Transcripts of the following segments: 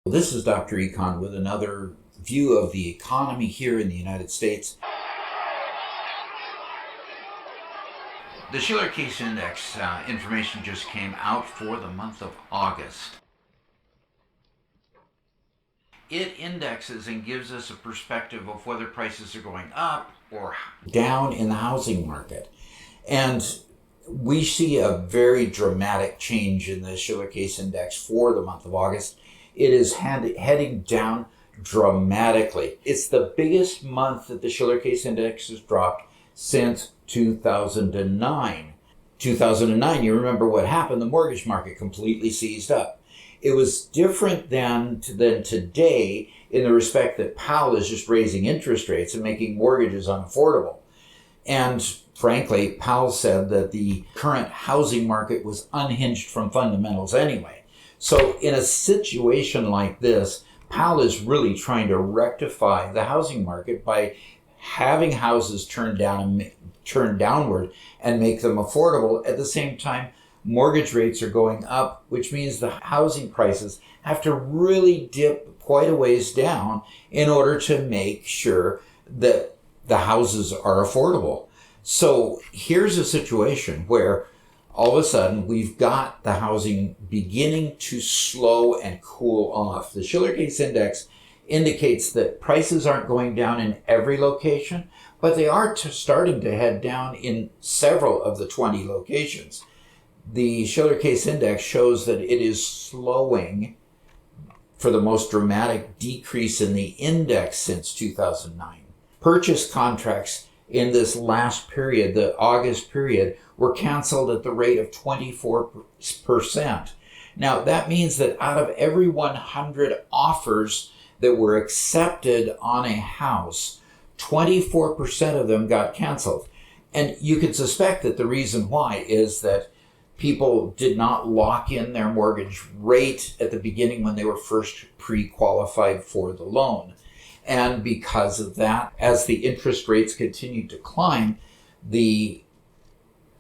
This is Dr. Econ with another view of the economy here in the United States. The Schiller Case Index information just came out for the month of August. It indexes and gives us a perspective of whether prices are going up or down in the housing market. And we see a very dramatic change in the Schiller Case Index for the month of August. It is heading down dramatically. It's the biggest month that the Schiller Case Index has dropped since 2009. 2009, you remember what happened? The mortgage market completely seized up. It was different than today in the respect that Powell is just raising interest rates and making mortgages unaffordable. And frankly, Powell said that the current housing market was unhinged from fundamentals anyway. So in a situation like this, Powell is really trying to rectify the housing market by having houses turn downward and make them affordable. At the same time, mortgage rates are going up, which means the housing prices have to really dip quite a ways down in order to make sure that the houses are affordable. So here's a situation where all of a sudden we've got the housing beginning to slow and cool off. The Schiller Case Index indicates that prices aren't going down in every location, but they are starting to head down in several of the 20 locations. The Schiller Case Index shows that it is slowing for the most dramatic decrease in the index since 2009. Purchase contracts in this last period, the August period, were canceled at the rate of 24%. Now, that means that out of every 100 offers that were accepted on a house, 24% of them got canceled. And you can suspect that the reason why is that people did not lock in their mortgage rate at the beginning when they were first pre-qualified for the loan. And because of that, as the interest rates continued to climb, the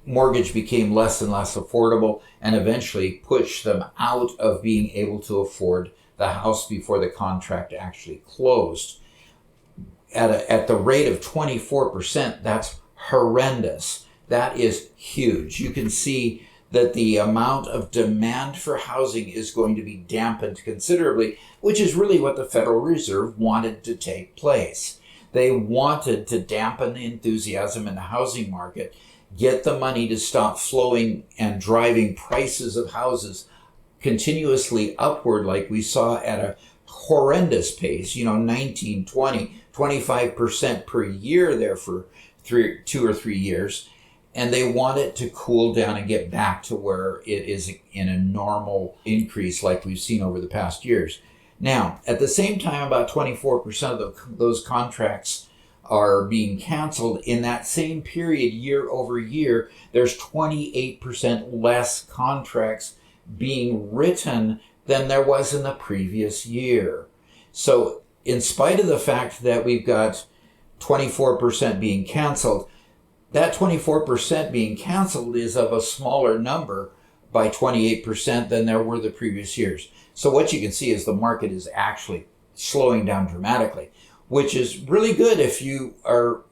mortgage became less and less affordable and eventually pushed them out of being able to afford the house before the contract actually closed. At the rate of 24%, that's horrendous. That is huge. You can see that the amount of demand for housing is going to be dampened considerably, which is really what the Federal Reserve wanted to take place. They wanted to dampen the enthusiasm in the housing market, get the money to stop flowing and driving prices of houses continuously upward like we saw at a horrendous pace, 19, 20, 25% per year there for 2 or 3 years. And they want it to cool down and get back to where it is in a normal increase like we've seen over the past years. Now, at the same time, about 24% of those contracts are being canceled. In that same period, year over year, there's 28% less contracts being written than there was in the previous year. So in spite of the fact that we've got 24% being canceled, that 24% being canceled is of a smaller number by 28% than there were the previous years. So what you can see is the market is actually slowing down dramatically, which is really good if you are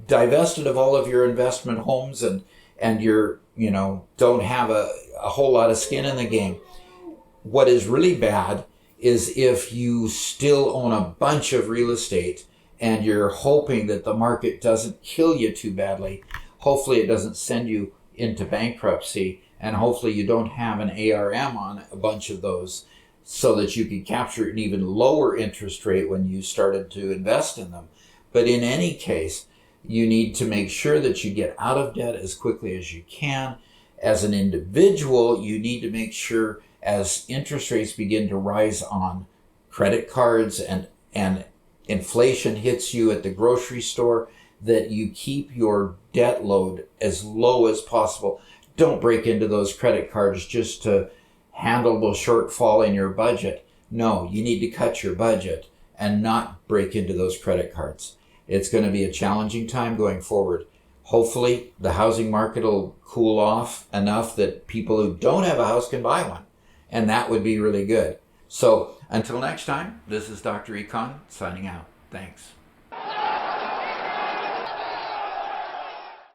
divested of all of your investment homes and you're, don't have a whole lot of skin in the game. What is really bad is if you still own a bunch of real estate and you're hoping that the market doesn't kill you too badly. Hopefully it doesn't send you into bankruptcy, and hopefully you don't have an ARM on a bunch of those so that you can capture an even lower interest rate when you started to invest in them. But in any case, you need to make sure that you get out of debt as quickly as you can. As an individual, you need to make sure as interest rates begin to rise on credit cards and inflation hits you at the grocery store, that you keep your debt load as low as possible. Don't break into those credit cards just to handle the shortfall in your budget. No, you need to cut your budget and not break into those credit cards. It's going to be a challenging time going forward. Hopefully, the housing market will cool off enough that people who don't have a house can buy one. And that would be really good. So until next time, this is Dr. Econ signing out. Thanks.